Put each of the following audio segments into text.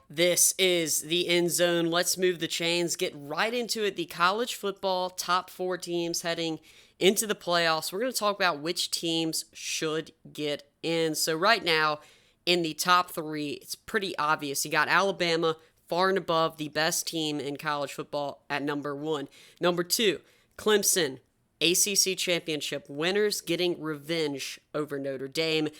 This is the End Zone. Let's move the chains. Get right into it. The college football top 4 teams heading into the playoffs. We're going to talk about which teams should get in. So right now, in the top 3, it's pretty obvious. You got Alabama far and above the best team in college football at number 1. Number 2, Clemson, ACC championship winners getting revenge over Notre Dame.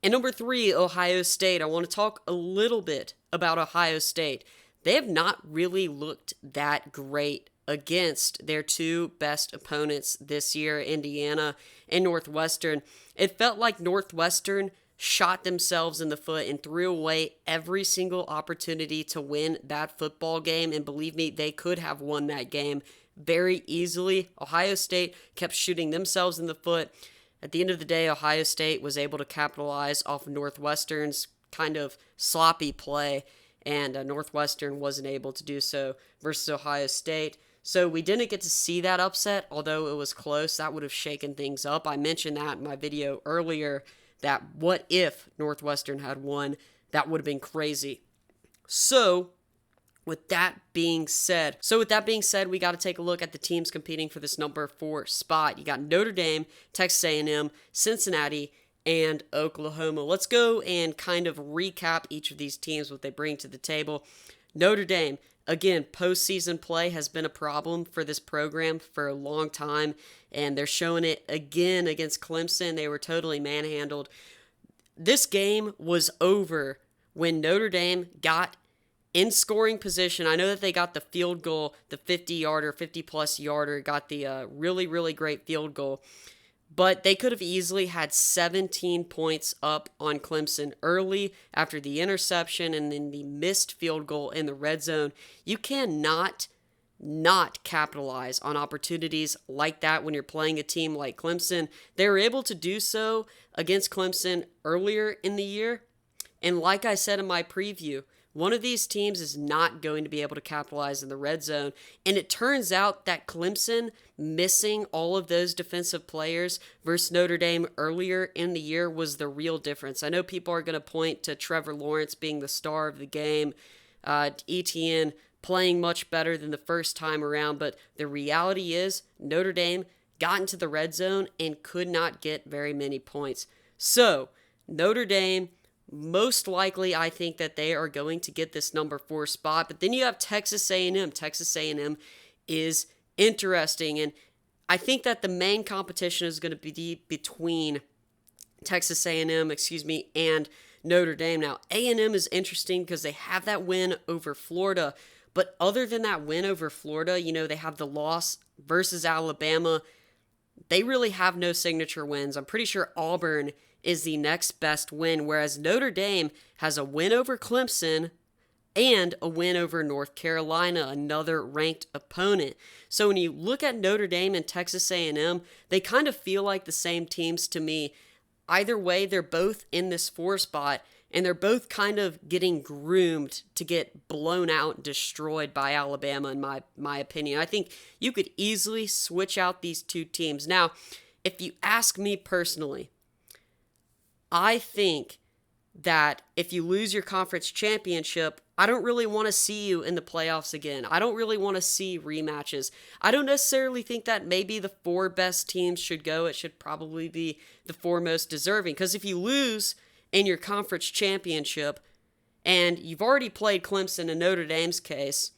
And number 3, Ohio State. I want to talk a little bit about Ohio State. They have not really looked that great against their 2 best opponents this year, Indiana and Northwestern. It felt like Northwestern shot themselves in the foot and threw away every single opportunity to win that football game. And believe me, they could have won that game very easily. Ohio State kept shooting themselves in the foot. At the end of the day, Ohio State was able to capitalize off Northwestern's kind of sloppy play, and Northwestern wasn't able to do so versus Ohio State. So we didn't get to see that upset, although it was close. That would have shaken things up. I mentioned that in my video earlier, that what if Northwestern had won? That would have been crazy. So with that being said, we got to take a look at the teams competing for this number 4 spot. You got Notre Dame, Texas A&M, Cincinnati, and Oklahoma. Let's go and kind of recap each of these teams, what they bring to the table. Notre Dame, again, postseason play has been a problem for this program for a long time, and they're showing it again against Clemson. They were totally manhandled. This game was over when Notre Dame got in scoring position. I know that they got the field goal, the 50-yarder, 50-plus yarder, got the really, really great field goal. But they could have easily had 17 points up on Clemson early after the interception and then the missed field goal in the red zone. You cannot not capitalize on opportunities like that when you're playing a team like Clemson. They were able to do so against Clemson earlier in the year. And like I said in my preview, one of these teams is not going to be able to capitalize in the red zone. And it turns out that Clemson missing all of those defensive players versus Notre Dame earlier in the year was the real difference. I know people are going to point to Trevor Lawrence being the star of the game, ETN playing much better than the first time around, but the reality is Notre Dame got into the red zone and could not get very many points. So, Notre Dame, most likely, I think that they are going to get this number 4 spot. But then you have Texas A&M. Texas A&M is interesting, and I think that the main competition is going to be between Texas A&M, and Notre Dame. Now, A&M is interesting because they have that win over Florida. But other than that win over Florida, they have the loss versus Alabama. They really have no signature wins. I'm pretty sure Auburn is the next best win, whereas Notre Dame has a win over Clemson and a win over North Carolina, another ranked opponent. So when you look at Notre Dame and Texas A&M, they kind of feel like the same teams to me. Either way, they're both in this 4 spot, and they're both kind of getting groomed to get blown out and destroyed by Alabama, in my opinion. I think you could easily switch out these 2 teams. Now, if you ask me personally, I think that if you lose your conference championship, I don't really want to see you in the playoffs again. I don't really want to see rematches. I don't necessarily think that maybe the 4 best teams should go. It should probably be the 4 most deserving. Because if you lose in your conference championship, and you've already played Clemson in Notre Dame's case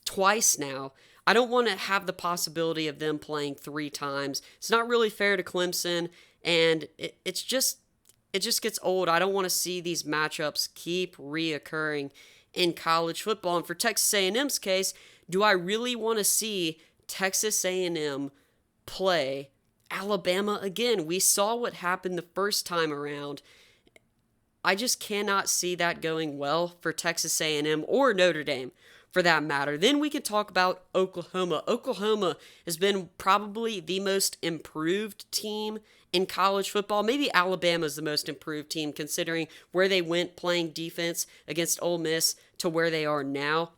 twice now, I don't want to have the possibility of them playing 3 times. It's not really fair to Clemson, and it just gets old. I don't want to see these matchups keep reoccurring in college football. And for Texas A&M's case, do I really want to see Texas A&M play Alabama again? We saw what happened the first time around. I just cannot see that going well for Texas A&M or Notre Dame, for that matter. Then we can talk about Oklahoma. Oklahoma has been probably the most improved team in college football. Maybe Alabama is the most improved team considering where they went playing defense against Ole Miss to where they are now.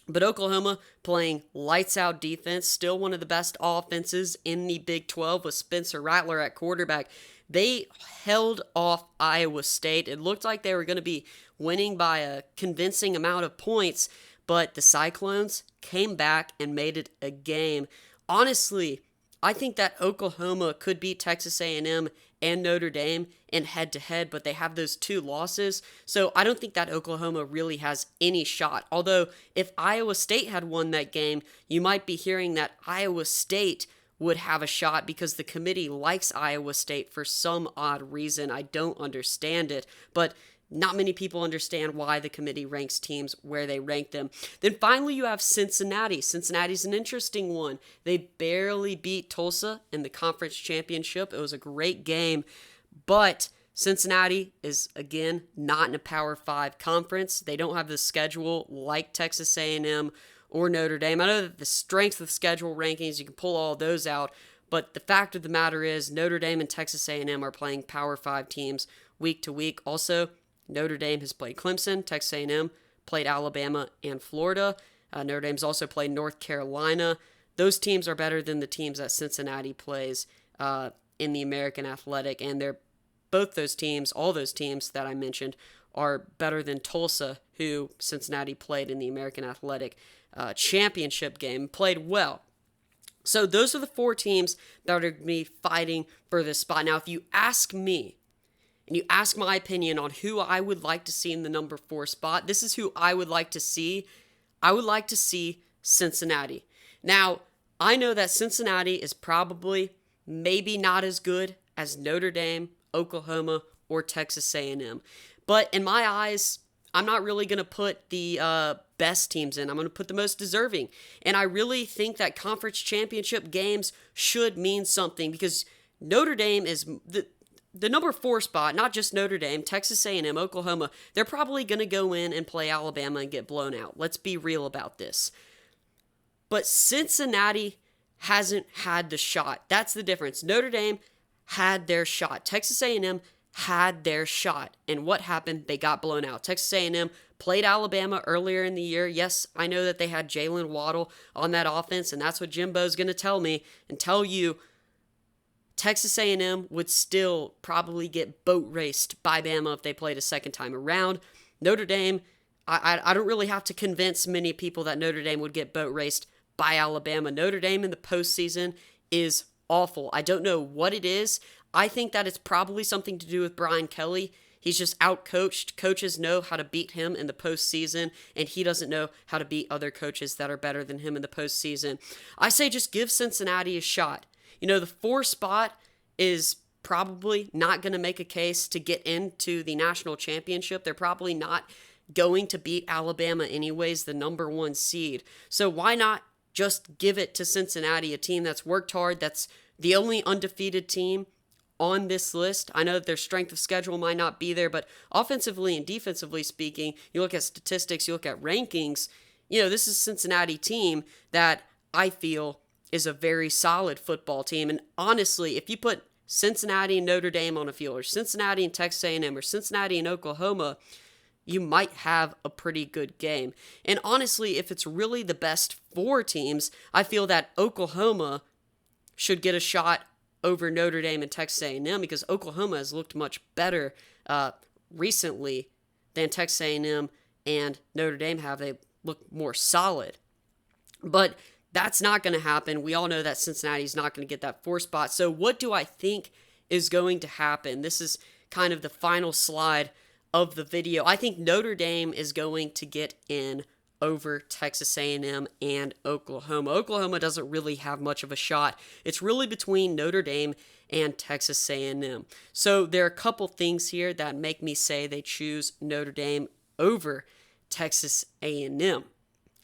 But Oklahoma playing lights out defense, still one of the best offenses in the Big 12 with Spencer Rattler at quarterback. They held off Iowa State. It looked like they were going to be winning by a convincing amount of points, but the Cyclones came back and made it a game. Honestly, I think that Oklahoma could beat Texas A&M and Notre Dame in head-to-head, but they have those two losses, so I don't think that Oklahoma really has any shot. Although, if Iowa State had won that game, you might be hearing that Iowa State would have a shot because the committee likes Iowa State for some odd reason. I don't understand it, but not many people understand why the committee ranks teams where they rank them. Then finally, you have Cincinnati. Cincinnati's an interesting one. They barely beat Tulsa in the conference championship. It was a great game, but Cincinnati is, again, not in a Power 5 conference. They don't have the schedule like Texas A&M or Notre Dame. I know that the strength of schedule rankings, you can pull all those out, but the fact of the matter is Notre Dame and Texas A&M are playing Power 5 teams week to week. Also, Notre Dame has played Clemson, Texas A&M played Alabama and Florida. Notre Dame's also played North Carolina. Those teams are better than the teams that Cincinnati plays in the American Athletic, and they're both those teams, all those teams that I mentioned, are better than Tulsa, who Cincinnati played in the American Athletic championship game, played well. So those are the four teams that are going to be fighting for this spot. Now, if you ask me, and you ask my opinion on who I would like to see in the number 4 spot, this is who I would like to see. I would like to see Cincinnati. Now, I know that Cincinnati is probably maybe not as good as Notre Dame, Oklahoma, or Texas A&M. But in my eyes, I'm not really going to put the best teams in. I'm going to put the most deserving. And I really think that conference championship games should mean something because Notre Dame is the number 4 spot, not just Notre Dame, Texas A&M, Oklahoma. They're probably going to go in and play Alabama and get blown out. Let's be real about this. But Cincinnati hasn't had the shot. That's the difference. Notre Dame had their shot. Texas A&M had their shot. And what happened? They got blown out. Texas A&M played Alabama earlier in the year. Yes, I know that they had Jalen Waddle on that offense, and that's what Jimbo's going to tell me and tell you. Texas A&M would still probably get boat raced by Bama if they played a second time around. Notre Dame, I don't really have to convince many people that Notre Dame would get boat raced by Alabama. Notre Dame in the postseason is awful. I don't know what it is. I think that it's probably something to do with Brian Kelly. He's just outcoached. Coaches know how to beat him in the postseason, and he doesn't know how to beat other coaches that are better than him in the postseason. I say just give Cincinnati a shot. You know, the 4 spot is probably not going to make a case to get into the national championship. They're probably not going to beat Alabama anyways, the number 1 seed. So why not just give it to Cincinnati, a team that's worked hard, that's the only undefeated team on this list. I know that their strength of schedule might not be there, but offensively and defensively speaking, you look at statistics, you look at rankings, this is a Cincinnati team that I feel is a very solid football team. And honestly, if you put Cincinnati and Notre Dame on a field, or Cincinnati and Texas A&M, or Cincinnati and Oklahoma, you might have a pretty good game. And honestly, if it's really the best 4 teams, I feel that Oklahoma should get a shot over Notre Dame and Texas A&M because Oklahoma has looked much better recently than Texas A&M and Notre Dame have. They look more solid. But that's not going to happen. We all know that Cincinnati's not going to get that 4 spot. So what do I think is going to happen? This is kind of the final slide of the video. I think Notre Dame is going to get in over Texas A&M and Oklahoma. Oklahoma doesn't really have much of a shot. It's really between Notre Dame and Texas A&M. So there are a couple things here that make me say they choose Notre Dame over Texas A&M.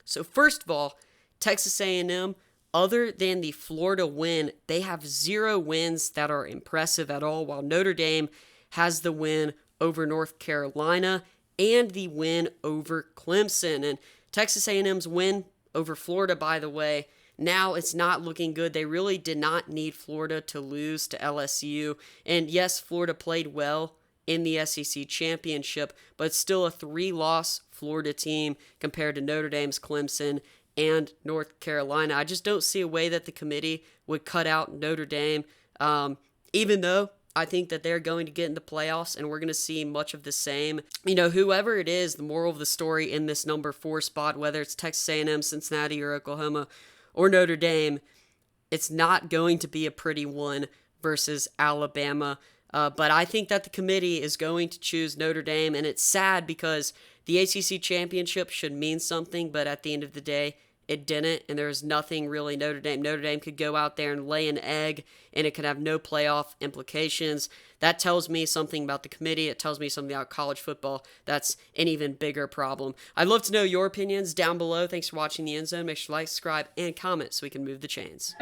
So first of all, Texas A&M, other than the Florida win, they have 0 wins that are impressive at all, while Notre Dame has the win over North Carolina and the win over Clemson. And Texas A&M's win over Florida, by the way, now it's not looking good. They really did not need Florida to lose to LSU. And yes, Florida played well in the SEC championship, but it's still a 3-loss Florida team compared to Notre Dame's Clemson and North Carolina. I just don't see a way that the committee would cut out Notre Dame, even though I think that they're going to get in the playoffs, and we're going to see much of the same. Whoever it is, the moral of the story in this number 4 spot, whether it's Texas A&M, Cincinnati, or Oklahoma, or Notre Dame, it's not going to be a pretty one versus Alabama. But I think that the committee is going to choose Notre Dame, and it's sad because the ACC championship should mean something, but at the end of the day, it didn't, and there was nothing really Notre Dame. Notre Dame could go out there and lay an egg, and it could have no playoff implications. That tells me something about the committee. It tells me something about college football. That's an even bigger problem. I'd love to know your opinions down below. Thanks for watching the End Zone. Make sure to like, subscribe, and comment so we can move the chains.